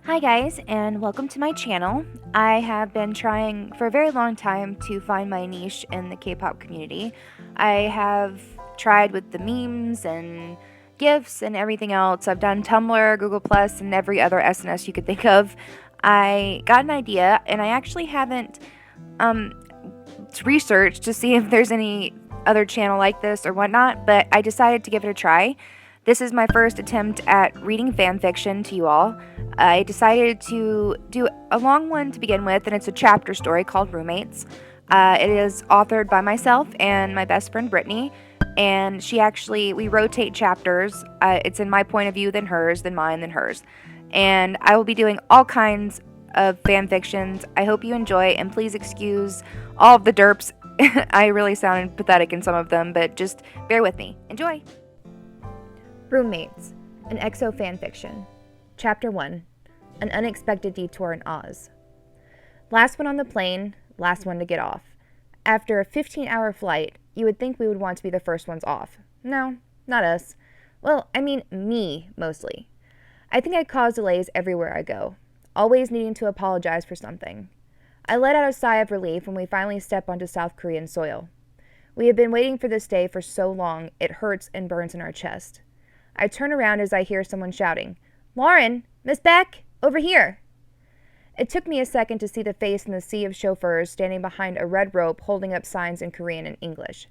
Hi guys, and welcome to my channel. I have been trying for a very long time to find my niche in the K-pop community. I have tried with the memes and GIFs and everything else. I've done Tumblr, Google Plus, and every other SNS you could think of. I got an idea, and I actually haven't researched to see if there's any other channel like this or whatnot, but I decided to give it a try. This is my first attempt at reading fan fiction to you all. I decided to do a long one to begin with, and it's a chapter story called Roommates. It is authored by myself and my best friend Brittany, and we rotate chapters. It's in my point of view, then hers, then mine, then hers. And I will be doing all kinds of fan fictions. I hope you enjoy, and please excuse all of the derps. I really sounded pathetic in some of them, but just bear with me. Enjoy! Roommates, an Exo fanfiction. Chapter 1, An Unexpected Detour in Oz. Last one on the plane, last one to get off. After a 15-hour flight, you would think we would want to be the first ones off. No, not us. Well, I mean me, mostly. I think I cause delays everywhere I go, always needing to apologize for something. I let out a sigh of relief when we finally step onto South Korean soil. We have been waiting for this day for so long, it hurts and burns in our chest. I turn around as I hear someone shouting, "Lauren! Miss Beck! Over here!" It took me a second to see the face in the sea of chauffeurs standing behind a red rope holding up signs in Korean and English.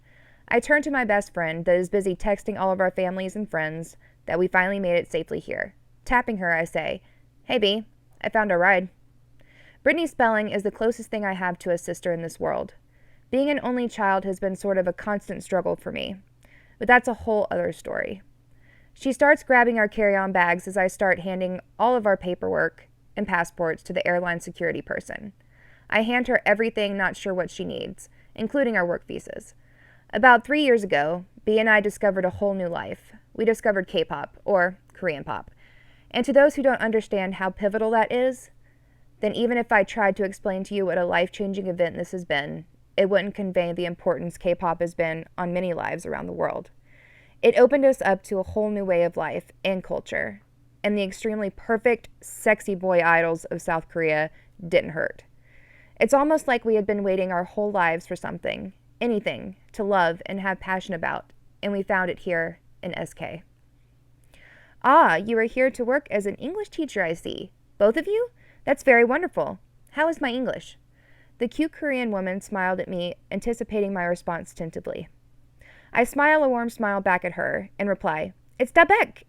I turn to my best friend that is busy texting all of our families and friends that we finally made it safely here. Tapping her, I say, "Hey B, I found a ride." Brittany's spelling is the closest thing I have to a sister in this world. Being an only child has been sort of a constant struggle for me, but that's a whole other story. She starts grabbing our carry-on bags as I start handing all of our paperwork and passports to the airline security person. I hand her everything, not sure what she needs, including our work visas. About 3 years ago, B and I discovered a whole new life. We discovered K-pop, or Korean pop. And to those who don't understand how pivotal that is, then even if I tried to explain to you what a life-changing event this has been, it wouldn't convey the importance K-pop has been on many lives around the world. It opened us up to a whole new way of life and culture, and the extremely perfect, sexy boy idols of South Korea didn't hurt. It's almost like we had been waiting our whole lives for something, anything, to love and have passion about, and we found it here in SK. "Ah, you are here to work as an English teacher, I see. Both of you? That's very wonderful. How is my English?" The cute Korean woman smiled at me, anticipating my response tentatively. I smile a warm smile back at her and reply, "It's Da Beck.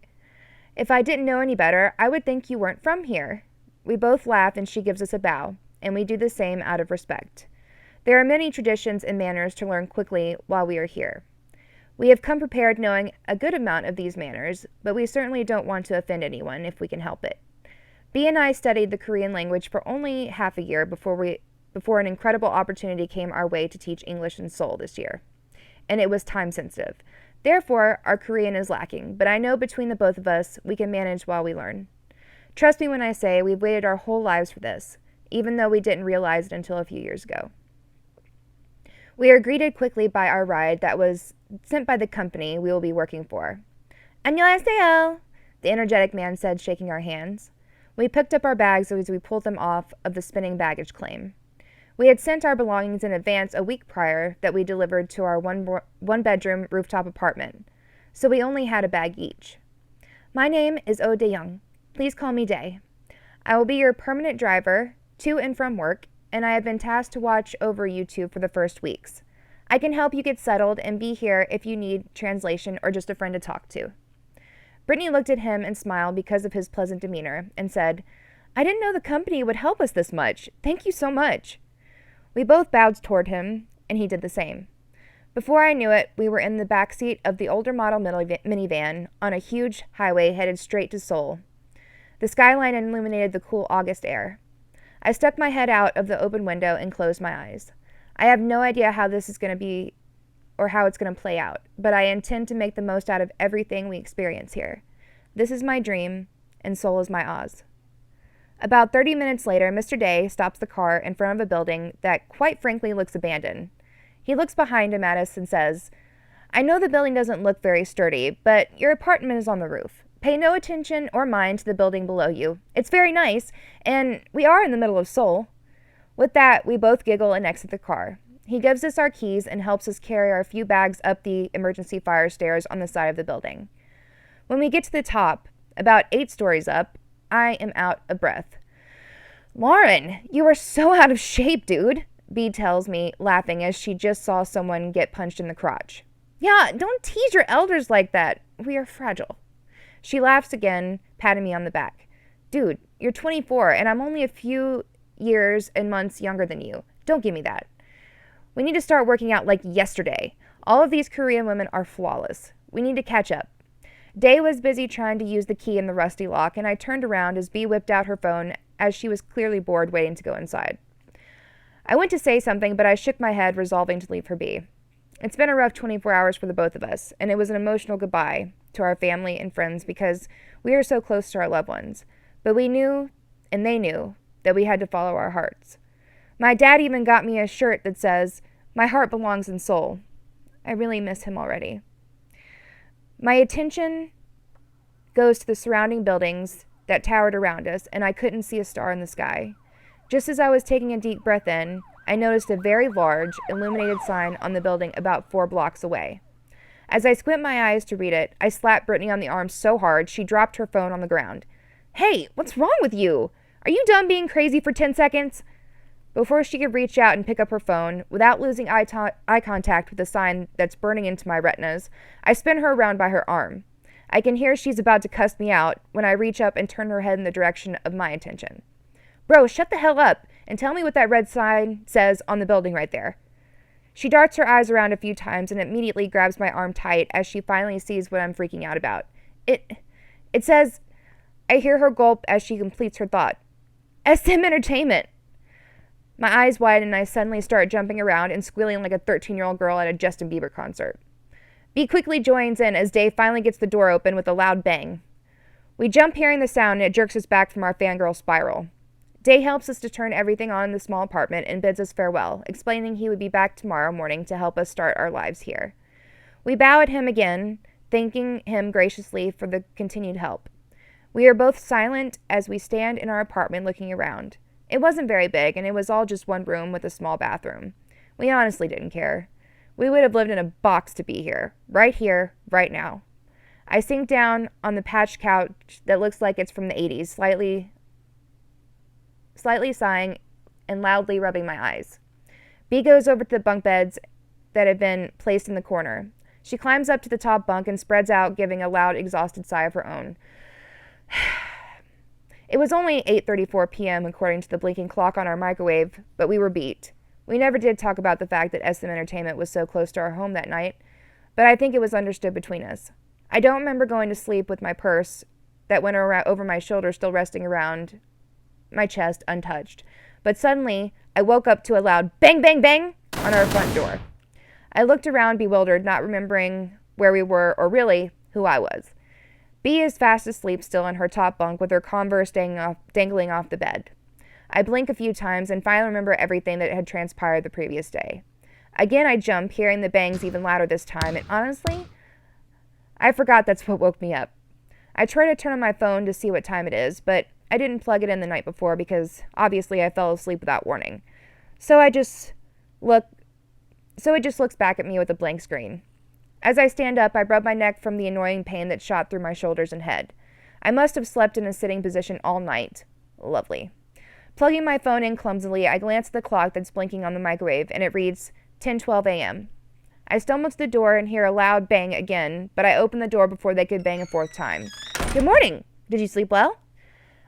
If I didn't know any better, I would think you weren't from here." We both laugh and she gives us a bow, and we do the same out of respect. There are many traditions and manners to learn quickly while we are here. We have come prepared knowing a good amount of these manners, but we certainly don't want to offend anyone if we can help it. B and I studied the Korean language for only half a year before an incredible opportunity came our way to teach English in Seoul this year. And it was time sensitive. Therefore, our Korean is lacking, but I know between the both of us, we can manage while we learn. Trust me when I say we've waited our whole lives for this, even though we didn't realize it until a few years ago. We are greeted quickly by our ride that was sent by the company we will be working for. "안녕하세요," the energetic man said, shaking our hands. We picked up our bags as we pulled them off of the spinning baggage claim. We had sent our belongings in advance a week prior that we delivered to our one-bedroom rooftop apartment, so we only had a bag each. "My name is Oh Dae-young. Please call me Day. I will be your permanent driver to and from work, and I have been tasked to watch over you two for the first weeks. I can help you get settled and be here if you need translation or just a friend to talk to." Brittany looked at him and smiled because of his pleasant demeanor and said, "I didn't know the company would help us this much. Thank you so much." We both bowed toward him, and he did the same. Before I knew it, we were in the back seat of the older model minivan on a huge highway headed straight to Seoul. The skyline illuminated the cool August air. I stuck my head out of the open window and closed my eyes. I have no idea how this is going to be or how it's going to play out, but I intend to make the most out of everything we experience here. This is my dream, and Seoul is my Oz. About 30 minutes later, Mr. Day stops the car in front of a building that quite frankly looks abandoned. He looks behind him at us and says, "I know the building doesn't look very sturdy, but your apartment is on the roof. Pay no attention or mind to the building below you. It's very nice, and we are in the middle of Seoul. With that, we both giggle and exit the car. He gives us our keys and helps us carry our few bags up the emergency fire stairs on the side of the building. When we get to the top, about 8 stories up, I am out of breath. Lauren, you are so out of shape, dude, B tells me, laughing as she just saw someone get punched in the crotch. Yeah, don't tease your elders like that. We are fragile. She laughs again, patting me on the back. Dude, you're 24, and I'm only a few years and months younger than you. Don't give me that. We need to start working out like yesterday. All of these Korean women are flawless. We need to catch up. Day was busy trying to use the key in the rusty lock, and I turned around as B whipped out her phone as she was clearly bored waiting to go inside. I went to say something, but I shook my head, resolving to leave her be. It's been a rough 24 hours for the both of us, and it was an emotional goodbye to our family and friends because we are so close to our loved ones. But we knew, and they knew, that we had to follow our hearts. My dad even got me a shirt that says, "My heart belongs in Seoul." I really miss him already. My attention goes to the surrounding buildings that towered around us, and I couldn't see a star in the sky. Just as I was taking a deep breath in, I noticed a very large, illuminated sign on the building about 4 blocks away. As I squint my eyes to read it, I slapped Brittany on the arm so hard she dropped her phone on the ground. Hey, what's wrong with you? Are you done being crazy for 10 seconds? Before she could reach out and pick up her phone, without losing eye contact with the sign that's burning into my retinas, I spin her around by her arm. I can hear she's about to cuss me out when I reach up and turn her head in the direction of my intention. Bro, shut the hell up and tell me what that red sign says on the building right there. She darts her eyes around a few times and immediately grabs my arm tight as she finally sees what I'm freaking out about. It says, I hear her gulp as she completes her thought. SM Entertainment. My eyes widen and I suddenly start jumping around and squealing like a 13-year-old girl at a Justin Bieber concert. B quickly joins in as Dave finally gets the door open with a loud bang. We jump hearing the sound and it jerks us back from our fangirl spiral. Day helps us to turn everything on in the small apartment and bids us farewell, explaining he would be back tomorrow morning to help us start our lives here. We bow at him again, thanking him graciously for the continued help. We are both silent as we stand in our apartment looking around. It wasn't very big, and it was all just one room with a small bathroom. We honestly didn't care. We would have lived in a box to be here, right now. I sink down on the patched couch that looks like it's from the 80s, slightly sighing and loudly rubbing my eyes. B goes over to the bunk beds that have been placed in the corner. She climbs up to the top bunk and spreads out, giving a loud, exhausted sigh of her own. It was only 8:34 p.m. according to the blinking clock on our microwave, but we were beat. We never did talk about the fact that SM Entertainment was so close to our home that night, but I think it was understood between us. I don't remember going to sleep with my purse that went over my shoulder still resting around my chest untouched, but suddenly I woke up to a loud bang, bang, bang on our front door. I looked around bewildered, not remembering where we were or really who I was. B is fast asleep still in her top bunk with her Converse dangling off the bed. I blink a few times and finally remember everything that had transpired the previous day. Again, I jump, hearing the bangs even louder this time, and honestly, I forgot that's what woke me up. I try to turn on my phone to see what time it is, but I didn't plug it in the night before because obviously I fell asleep without warning. So it just looks back at me with a blank screen. As I stand up, I rub my neck from the annoying pain that shot through my shoulders and head. I must have slept in a sitting position all night. Lovely. Plugging my phone in clumsily, I glance at the clock that's blinking on the microwave, and it reads 10:12 a.m. I stumble to the door and hear a loud bang again, but I open the door before they could bang a 4th time. Good morning! Did you sleep well?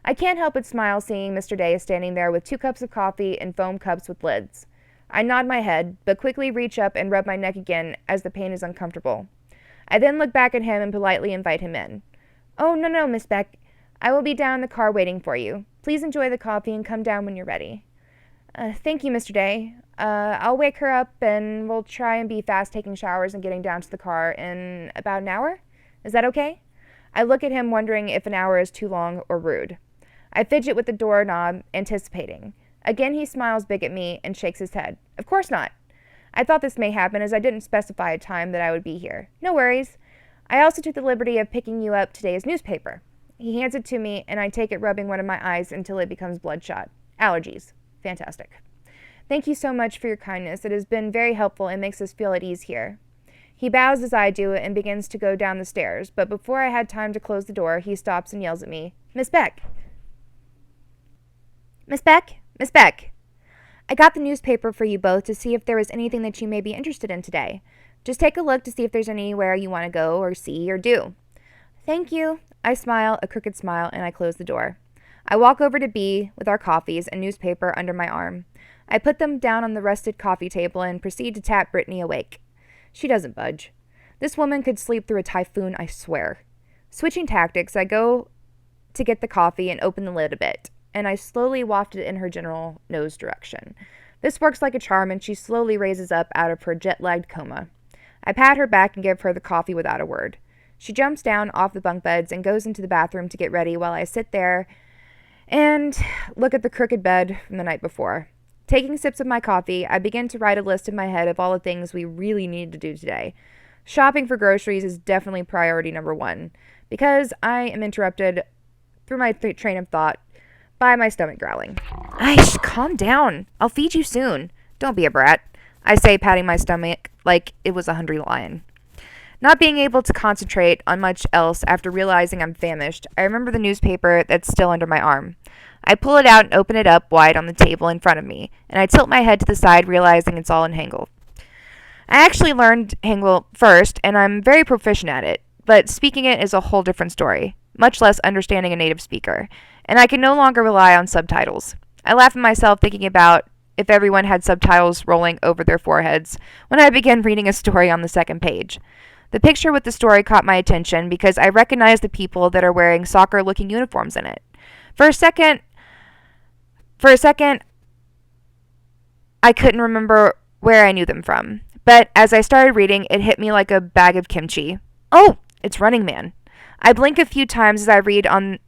I can't help but smile seeing Mr. Day is standing there with 2 cups of coffee and foam cups with lids. I nod my head, but quickly reach up and rub my neck again as the pain is uncomfortable. I then look back at him and politely invite him in. Oh, no, Miss Beck. I will be down in the car waiting for you. Please enjoy the coffee and come down when you're ready. Thank you, Mr. Day. I'll wake her up and we'll try and be fast taking showers and getting down to the car in about an hour. Is that okay? I look at him wondering if an hour is too long or rude. I fidget with the doorknob, anticipating. Again, he smiles big at me and shakes his head. Of course not. I thought this may happen as I didn't specify a time that I would be here. No worries. I also took the liberty of picking you up today's newspaper. He hands it to me, and I take it, rubbing one of my eyes until it becomes bloodshot. Allergies. Fantastic. Thank you so much for your kindness. It has been very helpful and makes us feel at ease here. He bows as I do and begins to go down the stairs, but before I had time to close the door, he stops and yells at me, Miss Beck! Miss Beck? Miss Beck! I got the newspaper for you both to see if there was anything that you may be interested in today. Just take a look to see if there's anywhere you want to go or see or do. Thank you. I smile, a crooked smile, and I close the door. I walk over to B with our coffees and newspaper under my arm. I put them down on the rusted coffee table and proceed to tap Brittany awake. She doesn't budge. This woman could sleep through a typhoon, I swear. Switching tactics, I go to get the coffee and open the lid a bit, and I slowly waft it in her general nose direction. This works like a charm, and she slowly raises up out of her jet-lagged coma. I pat her back and give her the coffee without a word. She jumps down off the bunk beds and goes into the bathroom to get ready while I sit there and look at the crooked bed from the night before. Taking sips of my coffee, I begin to write a list in my head of all the things we really need to do today. Shopping for groceries is definitely priority number one, because I am interrupted through my train of thought by my stomach growling. Aish, calm down. I'll feed you soon. Don't be a brat, I say, patting my stomach like it was a hungry lion. Not being able to concentrate on much else after realizing I'm famished, I remember the newspaper that's still under my arm. I pull it out and open it up wide on the table in front of me, and I tilt my head to the side, realizing it's all in Hangul. I actually learned Hangul first, and I'm very proficient at it, but speaking it is a whole different story, much less understanding a native speaker, and I can no longer rely on subtitles. I laugh at myself thinking about if everyone had subtitles rolling over their foreheads when I began reading a story on the second page. The picture with the story caught my attention because I recognized the people that are wearing soccer-looking uniforms in it. For a second, I couldn't remember where I knew them from. But as I started reading, it hit me like a bag of kimchi. Oh, it's Running Man. I blink a few times as I read on,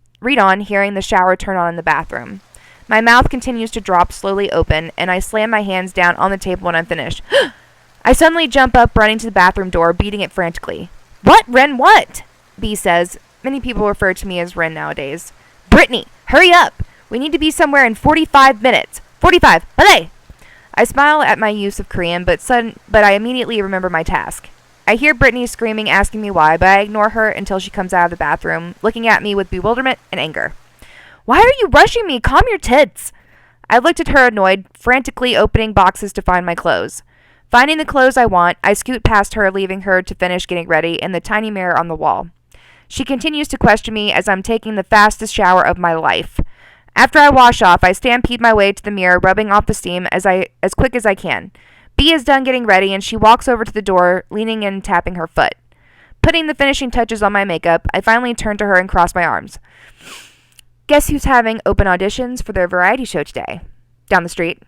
hearing the shower turn on in the bathroom. My mouth continues to drop slowly open, and I slam my hands down on the table when I'm finished. I suddenly jump up, running to the bathroom door, beating it frantically. What, Ren, what? B says. Many people refer to me as Ren nowadays. Brittany, hurry up! We need to be somewhere in 45 minutes. 45, ballet! I smile at my use of Korean, but I immediately remember my task. I hear Brittany screaming, asking me why, but I ignore her until she comes out of the bathroom, looking at me with bewilderment and anger. Why are you rushing me? Calm your tits! I looked at her annoyed, frantically opening boxes to find my clothes. Finding the clothes I want, I scoot past her, leaving her to finish getting ready in the tiny mirror on the wall. She continues to question me as I'm taking the fastest shower of my life. After I wash off, I stampede my way to the mirror, rubbing off the steam as quick as I can. B is done getting ready, and she walks over to the door, leaning in and tapping her foot. Putting the finishing touches on my makeup, I finally turn to her and cross my arms. Guess who's having open auditions for their variety show today? Down the street.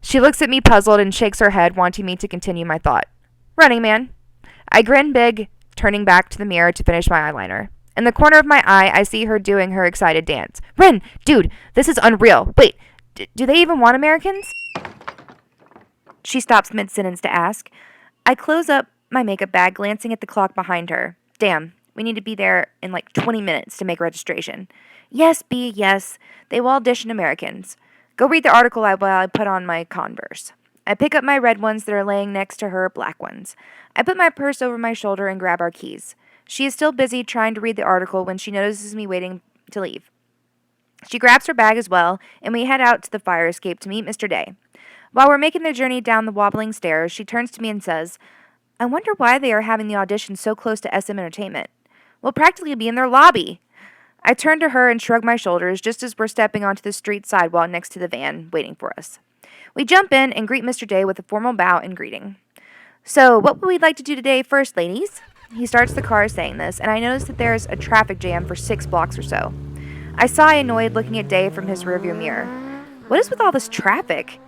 She looks at me puzzled and shakes her head, wanting me to continue my thought. Running Man. I grin big, turning back to the mirror to finish my eyeliner. In the corner of my eye, I see her doing her excited dance. Ren, dude, this is unreal. Wait, do they even want Americans? She stops mid-sentence to ask. I close up my makeup bag, glancing at the clock behind her. Damn, we need to be there in like 20 minutes to make registration. Yes, B, yes. They will audition Americans. Go read the article while I put on my Converse. I pick up my red ones that are laying next to her black ones. I put my purse over my shoulder and grab our keys. She is still busy trying to read the article when she notices me waiting to leave. She grabs her bag as well, and we head out to the fire escape to meet Mr. Day. While we're making the journey down the wobbling stairs, she turns to me and says, I wonder why they are having the audition so close to SM Entertainment. We'll practically be in their lobby. I turn to her and shrug my shoulders just as we're stepping onto the street sidewalk next to the van, waiting for us. We jump in and greet Mr. Day with a formal bow and greeting. So, what would we like to do today first, ladies? He starts the car saying this, and I notice that there's a traffic jam for 6 blocks or so. I sigh, annoyed, looking at Day from his rearview mirror. What is with all this traffic?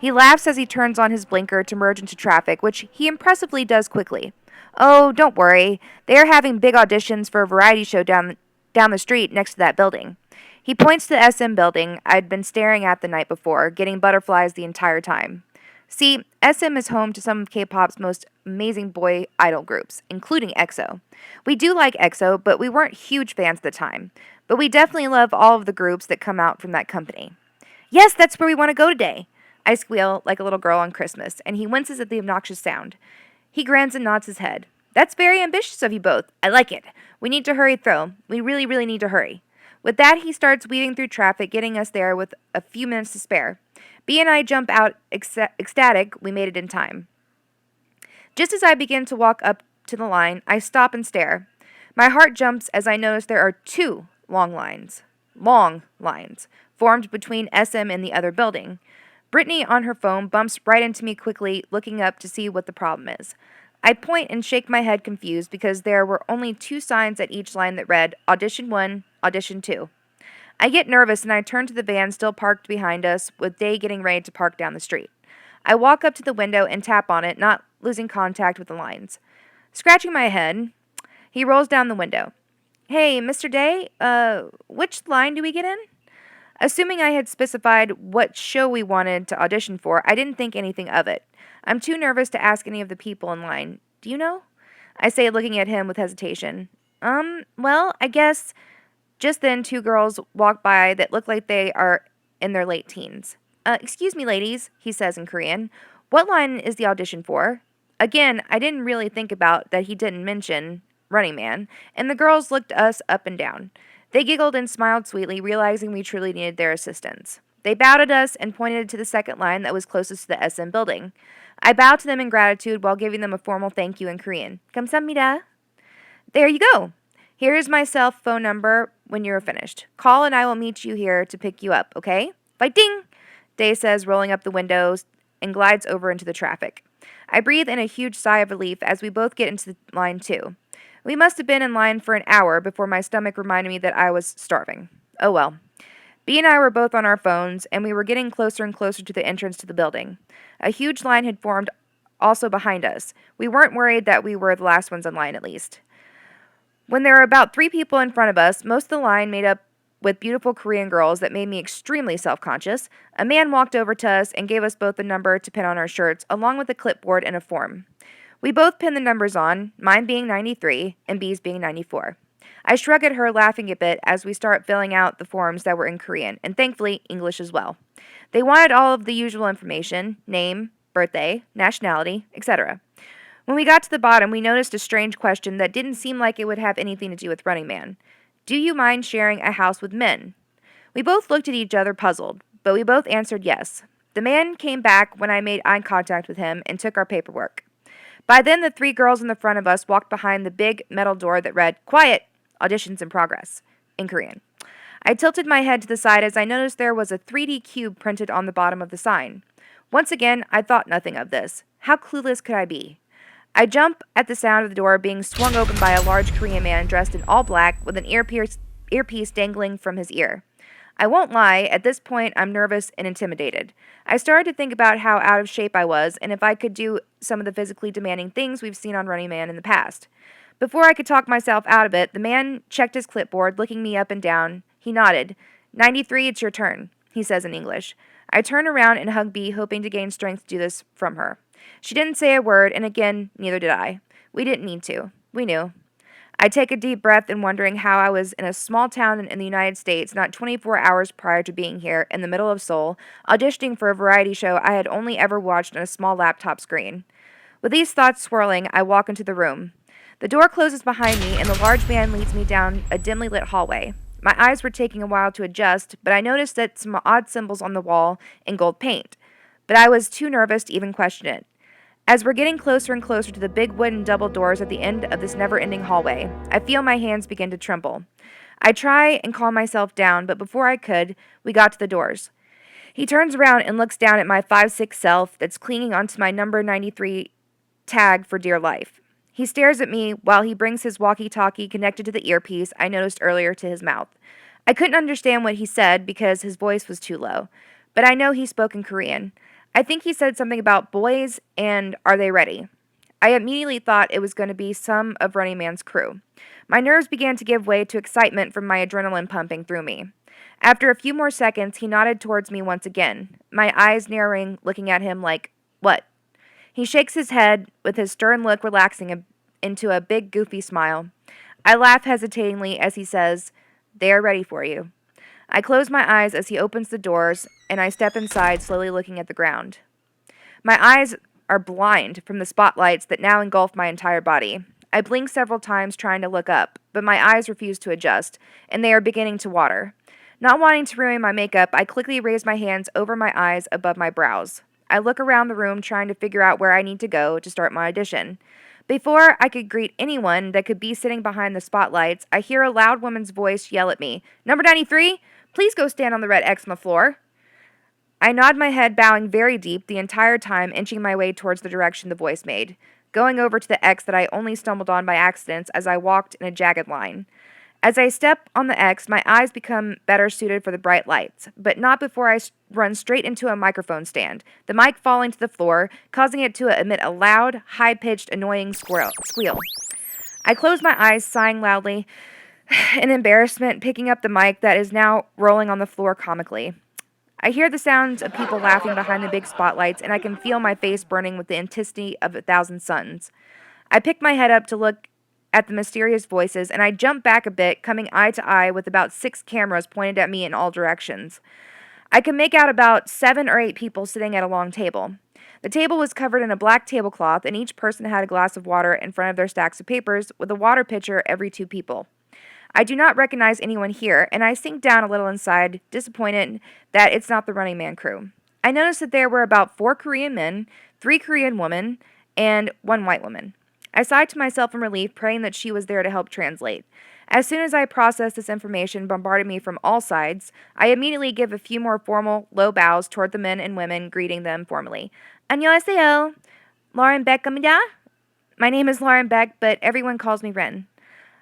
He laughs as he turns on his blinker to merge into traffic, which he impressively does quickly. Oh, don't worry. They are having big auditions for a variety show down the street next to that building. He points to the SM building I'd been staring at the night before, getting butterflies the entire time. See, SM is home to some of K-pop's most amazing boy idol groups, including EXO. We do like EXO, but we weren't huge fans at the time. But we definitely love all of the groups that come out from that company. Yes, that's where we want to go today. I squeal like a little girl on Christmas, and he winces at the obnoxious sound. He grins and nods his head. That's very ambitious of you both. I like it. We need to hurry through. We really, really need to hurry. With that, he starts weaving through traffic, getting us there with a few minutes to spare. B and I jump out ecstatic we made it in time. Just as I begin to walk up to the line, I stop and stare. My heart jumps as I notice there are two long lines, formed between SM and the other building. Brittany, on her phone, bumps right into me quickly, looking up to see what the problem is. I point and shake my head confused because there were only two signs at each line that read, Audition 1, Audition 2. I get nervous and I turn to the van still parked behind us, with Day getting ready to park down the street. I walk up to the window and tap on it, not losing contact with the lines. Scratching my head, he rolls down the window. Hey, Mr. Day, which line do we get in? Assuming I had specified what show we wanted to audition for, I didn't think anything of it. I'm too nervous to ask any of the people in line. Do you know? I say, looking at him with hesitation. Well, I guess. Just then, two girls walk by that look like they are in their late teens. Excuse me, ladies, he says in Korean. What line is the audition for? Again, I didn't really think about that he didn't mention Running Man, and the girls looked us up and down. They giggled and smiled sweetly, realizing we truly needed their assistance. They bowed at us and pointed to the second line that was closest to the SM building. I bowed to them in gratitude while giving them a formal thank you in Korean. 감사합니다. There you go. Here is my cell phone number when you are finished. Call and I will meet you here to pick you up, okay? Fighting! Day says, rolling up the windows and glides over into the traffic. I breathe in a huge sigh of relief as we both get into line 2. We must have been in line for an hour before my stomach reminded me that I was starving. Oh well. B and I were both on our phones, and we were getting closer and closer to the entrance to the building. A huge line had formed also behind us. We weren't worried that we were the last ones in line, at least. When there were about 3 people in front of us, most of the line made up with beautiful Korean girls that made me extremely self-conscious, a man walked over to us and gave us both a number to pin on our shirts, along with a clipboard and a form. We both pinned the numbers on, mine being 93 and B's being 94. I shrug at her, laughing a bit as we start filling out the forms that were in Korean, and thankfully English as well. They wanted all of the usual information, name, birthday, nationality, etc. When we got to the bottom, we noticed a strange question that didn't seem like it would have anything to do with Running Man. Do you mind sharing a house with men? We both looked at each other puzzled, but we both answered yes. The man came back when I made eye contact with him and took our paperwork. By then, the 3 girls in the front of us walked behind the big metal door that read, Quiet! Auditions in progress, in Korean. I tilted my head to the side as I noticed there was a 3D cube printed on the bottom of the sign. Once again, I thought nothing of this. How clueless could I be? I jump at the sound of the door being swung open by a large Korean man dressed in all black with an earpiece dangling from his ear. I won't lie, at this point I'm nervous and intimidated. I started to think about how out of shape I was and if I could do some of the physically demanding things we've seen on Running Man in the past. Before I could talk myself out of it, the man checked his clipboard, looking me up and down. He nodded. 93, it's your turn, he says in English. I turn around and hug B, hoping to gain strength to do this from her. She didn't say a word, and again, neither did I. We didn't need to. We knew. I take a deep breath and wondering how I was in a small town in the United States, not 24 hours prior to being here, in the middle of Seoul, auditioning for a variety show I had only ever watched on a small laptop screen. With these thoughts swirling, I walk into the room. The door closes behind me, and the large man leads me down a dimly lit hallway. My eyes were taking a while to adjust, but I noticed that some odd symbols on the wall in gold paint. But I was too nervous to even question it. As we're getting closer and closer to the big wooden double doors at the end of this never-ending hallway, I feel my hands begin to tremble. I try and calm myself down, but before I could, we got to the doors. He turns around and looks down at my 5'6" self that's clinging onto my number 93 tag for dear life. He stares at me while he brings his walkie-talkie connected to the earpiece I noticed earlier to his mouth. I couldn't understand what he said because his voice was too low, but I know he spoke in Korean. I think he said something about boys and are they ready? I immediately thought it was going to be some of Running Man's crew. My nerves began to give way to excitement from my adrenaline pumping through me. After a few more seconds, he nodded towards me once again, my eyes narrowing, looking at him like, What? He shakes his head with his stern look relaxing into a big, goofy smile. I laugh hesitatingly as he says, "They are ready for you." I close my eyes as he opens the doors, and I step inside, slowly looking at the ground. My eyes are blind from the spotlights that now engulf my entire body. I blink several times trying to look up, but my eyes refuse to adjust, and they are beginning to water. Not wanting to ruin my makeup, I quickly raise my hands over my eyes above my brows. I look around the room trying to figure out where I need to go to start my audition. Before I could greet anyone that could be sitting behind the spotlights, I hear a loud woman's voice yell at me, "Number 93, please go stand on the red X on the floor." I nod my head, bowing very deep the entire time, inching my way towards the direction the voice made, going over to the X that I only stumbled on by accident as I walked in a jagged line. As I step on the X, my eyes become better suited for the bright lights, but not before I run straight into a microphone stand, the mic falling to the floor, causing it to emit a loud, high-pitched, annoying squeal. I close my eyes, sighing loudly in embarrassment, picking up the mic that is now rolling on the floor comically. I hear the sounds of people laughing behind the big spotlights, and I can feel my face burning with the intensity of 1,000 suns. I pick my head up to look at the mysterious voices, and I jump back a bit, coming eye to eye with about 6 cameras pointed at me in all directions. I can make out about 7 or 8 people sitting at a long table. The table was covered in a black tablecloth, and each person had a glass of water in front of their stacks of papers, with a water pitcher every 2 people. I do not recognize anyone here, and I sink down a little inside, disappointed that it's not the Running Man crew. I noticed that there were about 4 Korean men, 3 Korean women, and 1 white woman. I sighed to myself in relief, praying that she was there to help translate. As soon as I processed this information bombarded me from all sides, I immediately give a few more formal, low bows toward the men and women, greeting them formally. "안녕하세요. Ren Baek Brittany. My name is Ren Baek, but everyone calls me Ren."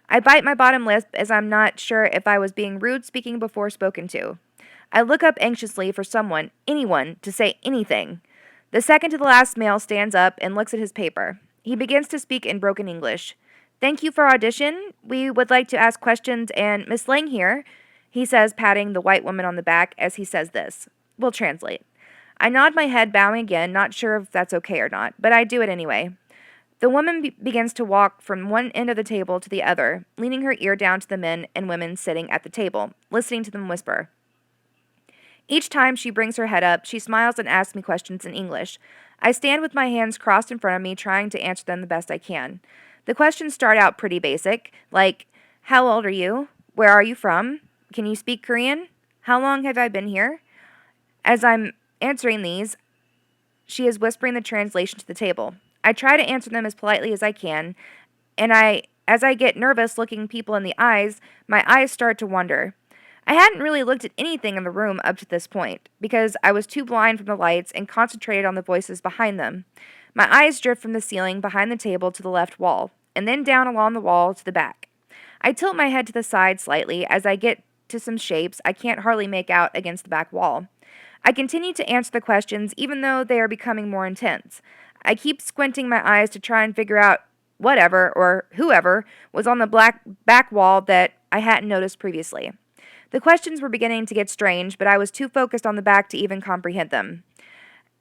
I bite my bottom lip as I'm not sure if I was being rude speaking before spoken to. I look up anxiously for someone, anyone, to say anything. The second to the last male stands up and looks at his paper. He begins to speak in broken English. "Thank you for audition. We would like to ask questions, and Miss Lang here," he says, patting the white woman on the back as he says this. We'll translate. I nod my head, bowing again, not sure if that's okay or not, but I do it anyway. The woman begins to walk from one end of the table to the other, leaning her ear down to the men and women sitting at the table, listening to them whisper. Each time she brings her head up, she smiles and asks me questions in English. I stand with my hands crossed in front of me, trying to answer them the best I can. The questions start out pretty basic, like, "How old are you? Where are you from? Can you speak Korean? How long have I been here?" As I'm answering these, she is whispering the translation to the table. I try to answer them as politely as I can, and as I get nervous looking people in the eyes, my eyes start to wander. I hadn't really looked at anything in the room up to this point, because I was too blind from the lights and concentrated on the voices behind them. My eyes drift from the ceiling behind the table to the left wall, and then down along the wall to the back. I tilt my head to the side slightly as I get to some shapes I can't hardly make out against the back wall. I continue to answer the questions even though they are becoming more intense. I keep squinting my eyes to try and figure out whatever or whoever was on the black back wall that I hadn't noticed previously. The questions were beginning to get strange, but I was too focused on the back to even comprehend them.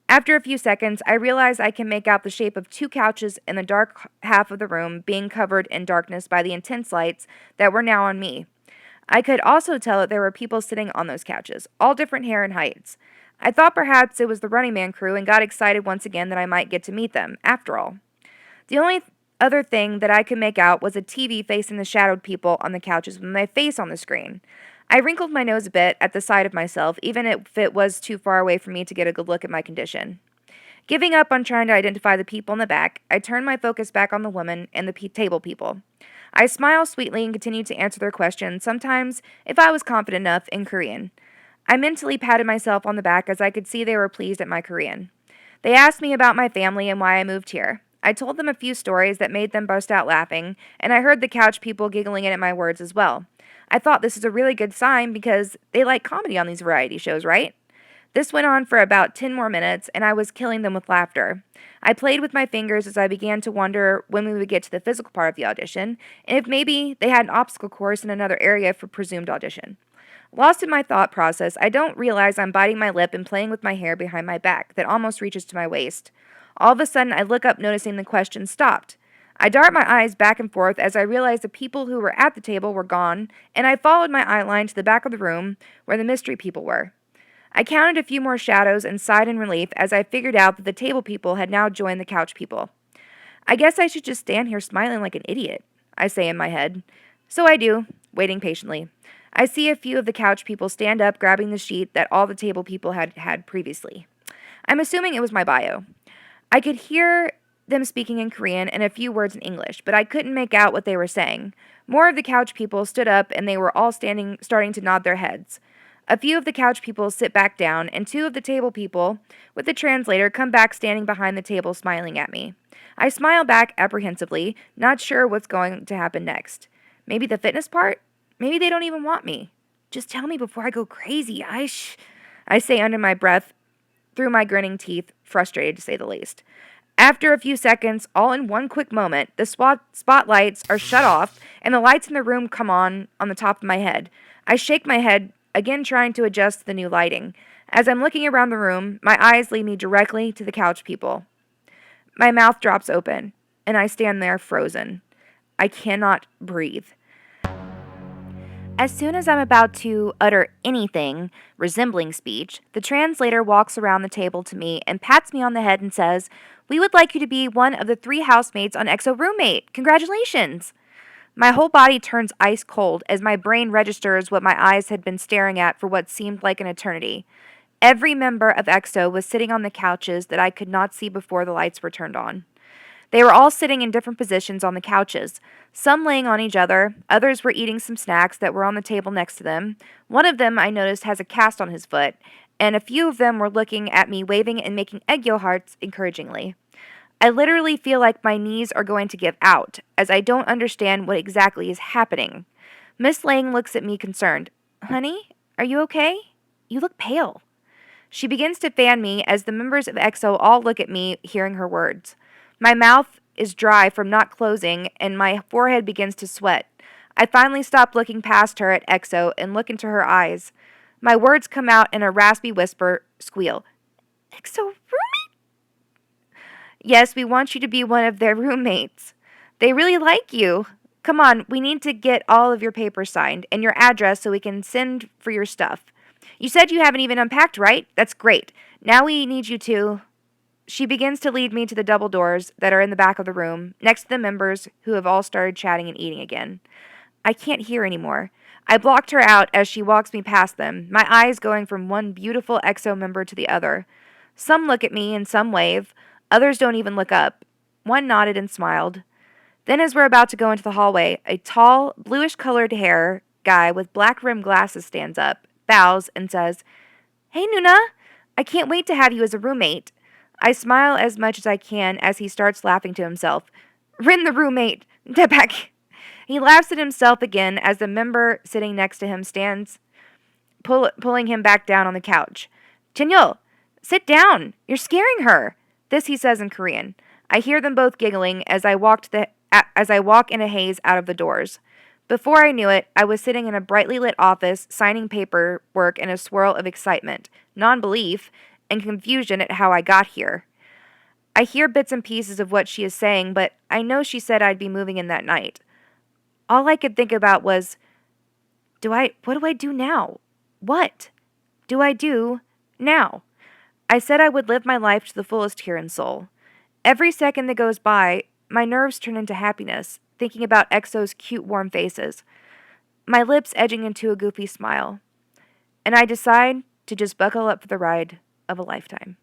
After a few seconds, I realize I can make out the shape of 2 couches in the dark half of the room being covered in darkness by the intense lights that were now on me. I could also tell that there were people sitting on those couches, all different hair and heights. I thought perhaps it was the Running Man crew and got excited once again that I might get to meet them, after all. The only other thing that I could make out was a TV facing the shadowed people on the couches with my face on the screen. I wrinkled my nose a bit at the sight of myself, even if it was too far away for me to get a good look at my condition. Giving up on trying to identify the people in the back, I turned my focus back on the woman and the table people. I smiled sweetly and continued to answer their questions, sometimes, if I was confident enough, in Korean. I mentally patted myself on the back as I could see they were pleased at my Korean. They asked me about my family and why I moved here. I told them a few stories that made them burst out laughing, and I heard the couch people giggling at my words as well. I thought this is a really good sign because they like comedy on these variety shows, right? This went on for about 10 more minutes, and I was killing them with laughter. I played with my fingers as I began to wonder when we would get to the physical part of the audition, and if maybe they had an obstacle course in another area for presumed audition. Lost in my thought process, I don't realize I'm biting my lip and playing with my hair behind my back that almost reaches to my waist. All of a sudden, I look up, noticing the question stopped. I dart my eyes back and forth as I realize the people who were at the table were gone, and I followed my eye line to the back of the room where the mystery people were. I counted a few more shadows and sighed in relief as I figured out that the table people had now joined the couch people. I guess I should just stand here smiling like an idiot, I say in my head. So I do, waiting patiently. I see a few of the couch people stand up, grabbing the sheet that all the table people had had previously. I'm assuming it was my bio. I could hear them speaking in Korean and a few words in English, but I couldn't make out what they were saying. More of the couch people stood up and they were all starting to nod their heads. A few of the couch people sit back down, and two of the table people, with the translator, come back standing behind the table smiling at me. I smile back apprehensively, not sure what's going to happen next. Maybe the fitness part? Maybe they don't even want me. Just tell me before I go crazy, I say under my breath, through my grinning teeth, frustrated to say the least. After a few seconds, all in one quick moment, the spotlights are shut off, and the lights in the room come on the top of my head. I shake my head, again trying to adjust to the new lighting. As I'm looking around the room, my eyes lead me directly to the couch people. My mouth drops open, and I stand there frozen. I cannot breathe. As soon as I'm about to utter anything resembling speech, the translator walks around the table to me and pats me on the head and says, "We would like you to be one of the 3 housemates on Exo Roommate. Congratulations!" My whole body turns ice cold as my brain registers what my eyes had been staring at for what seemed like an eternity. Every member of EXO was sitting on the couches that I could not see before the lights were turned on. They were all sitting in different positions on the couches, some laying on each other, others were eating some snacks that were on the table next to them. One of them, I noticed, has a cast on his foot, and a few of them were looking at me, waving and making egg yolk hearts encouragingly. I literally feel like my knees are going to give out, as I don't understand what exactly is happening. Miss Lang looks at me concerned. "Honey, are you okay? You look pale." She begins to fan me as the members of EXO all look at me, hearing her words. My mouth is dry from not closing, and my forehead begins to sweat. I finally stop looking past her at EXO and look into her eyes. My words come out in a raspy whisper, squeal. "EXO roommate?" "Yes, we want you to be one of their roommates. They really like you. Come on, we need to get all of your papers signed and your address so we can send for your stuff. You said you haven't even unpacked, right? That's great. Now we need you to..." She begins to lead me to the double doors that are in the back of the room, next to the members who have all started chatting and eating again. I can't hear anymore. I blocked her out as she walks me past them, my eyes going from one beautiful EXO member to the other. Some look at me and some wave. Others don't even look up. One nodded and smiled. Then as we're about to go into the hallway, a tall, bluish-colored hair guy with black-rimmed glasses stands up, bows, and says, "Hey, Nuna! I can't wait to have you as a roommate." I smile as much as I can as he starts laughing to himself. "Ren the roommate! Debak!" He laughs at himself again as the member sitting next to him stands, pulling him back down on the couch. "Chanyeol, sit down! You're scaring her!" This he says in Korean. I hear them both giggling as I walk in a haze out of the doors. Before I knew it, I was sitting in a brightly lit office, signing paperwork in a swirl of excitement, non-belief, and confusion at how I got here. I hear bits and pieces of what she is saying, but I know she said I'd be moving in that night. All I could think about was, what do I do now? What do I do now? I said I would live my life to the fullest here in Seoul. Every second that goes by, my nerves turn into happiness, thinking about EXO's cute, warm faces, my lips edging into a goofy smile. And I decide to just buckle up for the ride of a lifetime.